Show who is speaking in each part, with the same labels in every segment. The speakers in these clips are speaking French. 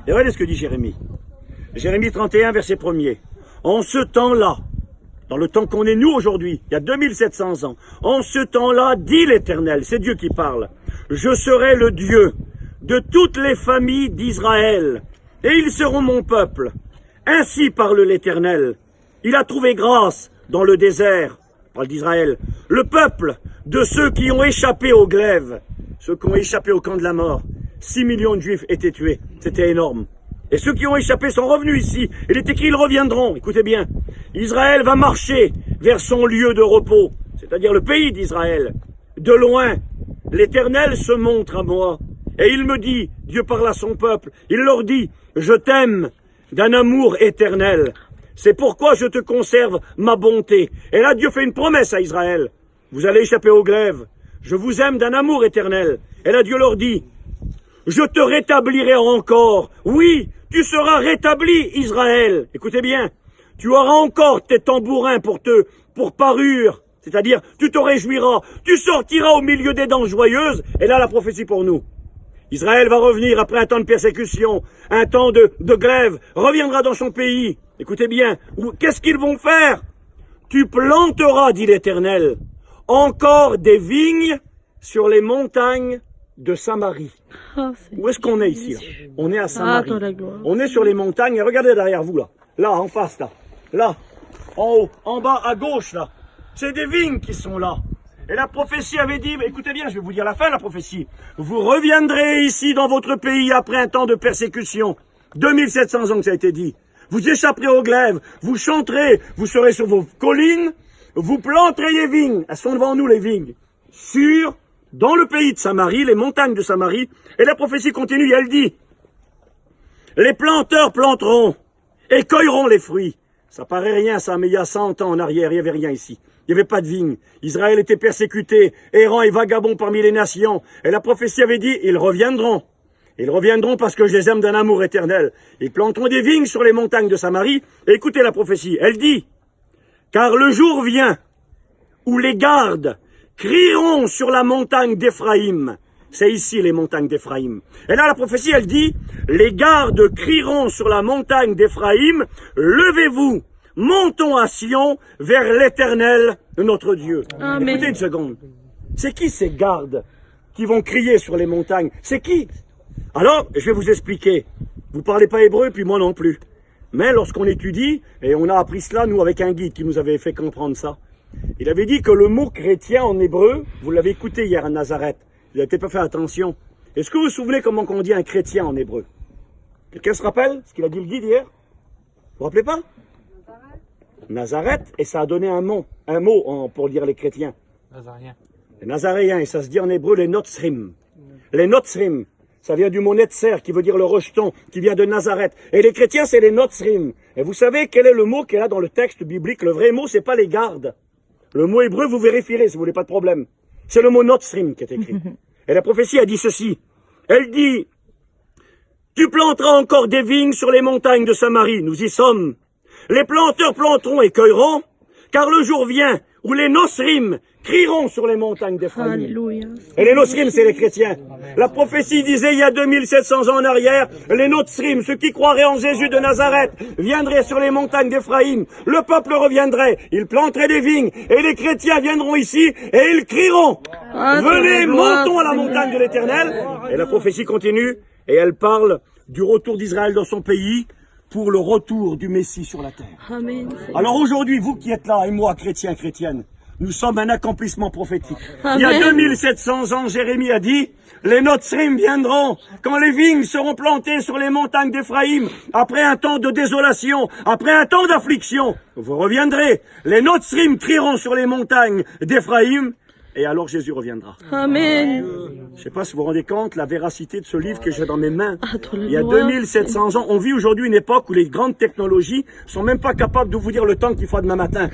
Speaker 1: Et regardez ce que dit Jérémie. Jérémie 31, verset 1er. En ce temps-là, dans le temps qu'on est nous aujourd'hui, il y a 2700 ans, en ce temps-là, dit l'Éternel, c'est Dieu qui parle, je serai le Dieu de toutes les familles d'Israël, et ils seront mon peuple. Ainsi parle l'Éternel. Il a trouvé grâce dans le désert, parle d'Israël, le peuple de ceux qui ont échappé au glaive, ceux qui ont échappé au camp de la mort. 6 millions de Juifs étaient tués, c'était énorme. Et ceux qui ont échappé sont revenus ici. Il est écrit, ils reviendront. Écoutez bien, Israël va marcher vers son lieu de repos, c'est-à-dire le pays d'Israël. De loin, l'Éternel se montre à moi. Et il me dit, Dieu parle à son peuple, il leur dit, je t'aime d'un amour éternel. C'est pourquoi je te conserve ma bonté. Et là, Dieu fait une promesse à Israël. Vous allez échapper au glaive. Je vous aime d'un amour éternel. Et là, Dieu leur dit, je te rétablirai encore. Oui, tu seras rétabli, Israël. Écoutez bien, tu auras encore tes tambourins pour parure. C'est-à-dire, tu te réjouiras, tu sortiras au milieu des danses joyeuses. Et là, la prophétie pour nous. Israël va revenir après un temps de persécution, un temps de glaive, reviendra dans son pays. Écoutez bien, qu'est-ce qu'ils vont faire? Tu planteras, dit l'Éternel, encore des vignes sur les montagnes de Samarie. Où est-ce qu'on est ici là? On est à Samarie. On est sur les montagnes, et regardez derrière vous là. Là, en face là. Là, en haut, en bas, à gauche là. C'est des vignes qui sont là. Et la prophétie avait dit, écoutez bien, je vais vous dire la fin de la prophétie. Vous reviendrez ici dans votre pays après un temps de persécution. 2700 ans que ça a été dit. Vous échapperez au glaive, vous chanterez, vous serez sur vos collines, vous planterez les vignes. Elles sont devant nous les vignes. Dans le pays de Samarie, les montagnes de Samarie. Et la prophétie continue, elle dit, les planteurs planteront et cueilleront les fruits. Ça paraît rien ça, mais il y a 100 ans en arrière, il n'y avait rien ici. Il n'y avait pas de vignes. Israël était persécuté, errant et vagabond parmi les nations. Et la prophétie avait dit, ils reviendront. Ils reviendront parce que je les aime d'un amour éternel. Ils planteront des vignes sur les montagnes de Samarie. Et écoutez la prophétie, elle dit, car le jour vient où les gardes crieront sur la montagne d'Éphraïm. C'est ici les montagnes d'Éphraïm. Et là la prophétie, elle dit, les gardes crieront sur la montagne d'Éphraïm, levez-vous, montons à Sion vers l'Éternel, notre Dieu. Amen. Écoutez une seconde. C'est qui ces gardes qui vont crier sur les montagnes? C'est qui? Alors, je vais vous expliquer. Vous parlez pas hébreu, puis moi non plus. Mais lorsqu'on étudie, et on a appris cela, nous, avec un guide qui nous avait fait comprendre ça, il avait dit que le mot chrétien en hébreu, vous l'avez écouté hier à Nazareth, vous n'avez peut-être pas fait attention. Est-ce que vous vous souvenez comment on dit un chrétien en hébreu? Quelqu'un se rappelle ce qu'il a dit le guide hier? Vous vous rappelez pas? Nazareth, et ça a donné un mot pour dire les chrétiens.
Speaker 2: Nazaréen.
Speaker 1: Les Nazaréens, et ça se dit en hébreu les Notzrim. Les Notzrim, ça vient du mot Netzer, qui veut dire le rejeton, qui vient de Nazareth. Et les chrétiens, c'est les Notzrim. Et vous savez quel est le mot qui est là dans le texte biblique? Le vrai mot, c'est pas les gardes. Le mot hébreu, vous vérifierez si vous voulez pas de problème. C'est le mot Notzrim qui est écrit. Et la prophétie a dit ceci. Elle dit, tu planteras encore des vignes sur les montagnes de Samarie. Nous y sommes. Les planteurs planteront et cueilleront, car le jour vient où les Nosrim crieront sur les montagnes d'Éphraïm. Et les Nosrim, c'est les chrétiens. La prophétie disait il y a 2700 ans en arrière, les Nosrim, ceux qui croiraient en Jésus de Nazareth, viendraient sur les montagnes d'Éphraïm. Le peuple reviendrait, il planterait des vignes, et les chrétiens viendront ici, et ils crieront. Venez, montons à la montagne de l'Éternel. Et la prophétie continue, et elle parle du retour d'Israël dans son pays, pour le retour du Messie sur la terre. Amen. Alors aujourd'hui, vous qui êtes là, et moi, chrétiens, chrétiennes, nous sommes un accomplissement prophétique. Amen. Il y a 2700 ans, Jérémie a dit, les Notzrim viendront quand les vignes seront plantées sur les montagnes d'Éphraïm, après un temps de désolation, après un temps d'affliction. Vous reviendrez, les Notzrim crieront sur les montagnes d'Éphraïm, et alors Jésus reviendra. Amen. Je ne sais pas si vous vous rendez compte la véracité de ce livre que j'ai dans mes mains. Il y a 2700 ans, on vit aujourd'hui une époque où les grandes technologies sont même pas capables de vous dire le temps qu'il fera demain matin.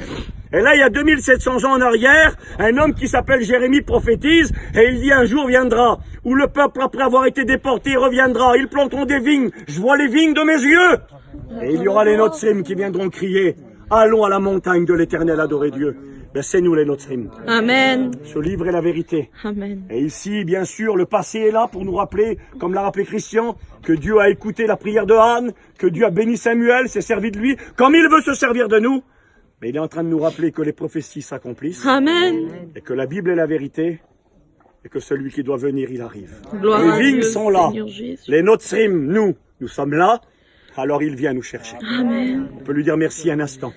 Speaker 1: Et là, il y a 2700 ans en arrière, un homme qui s'appelle Jérémie prophétise, et il dit un jour viendra, où le peuple, après avoir été déporté, reviendra, ils planteront des vignes, je vois les vignes de mes yeux. Et il y aura les Notzrim qui viendront crier, allons à la montagne de l'Éternel adorer Dieu. Ben, c'est nous les Notzrim.
Speaker 2: Amen.
Speaker 1: Ce livre est la vérité.
Speaker 2: Amen.
Speaker 1: Et ici, bien sûr, le passé est là pour nous rappeler, comme l'a rappelé Christian, que Dieu a écouté la prière de Anne, que Dieu a béni Samuel, s'est servi de lui, comme il veut se servir de nous. Mais il est en train de nous rappeler que les prophéties s'accomplissent.
Speaker 2: Amen.
Speaker 1: Et que la Bible est la vérité. Et que celui qui doit venir, il arrive.
Speaker 2: Gloire à
Speaker 1: Les vignes
Speaker 2: Dieu,
Speaker 1: sont là.
Speaker 2: Seigneur Jésus.
Speaker 1: Les Notzrim, nous sommes là. Alors il vient nous chercher.
Speaker 2: Amen.
Speaker 1: On peut lui dire merci un instant.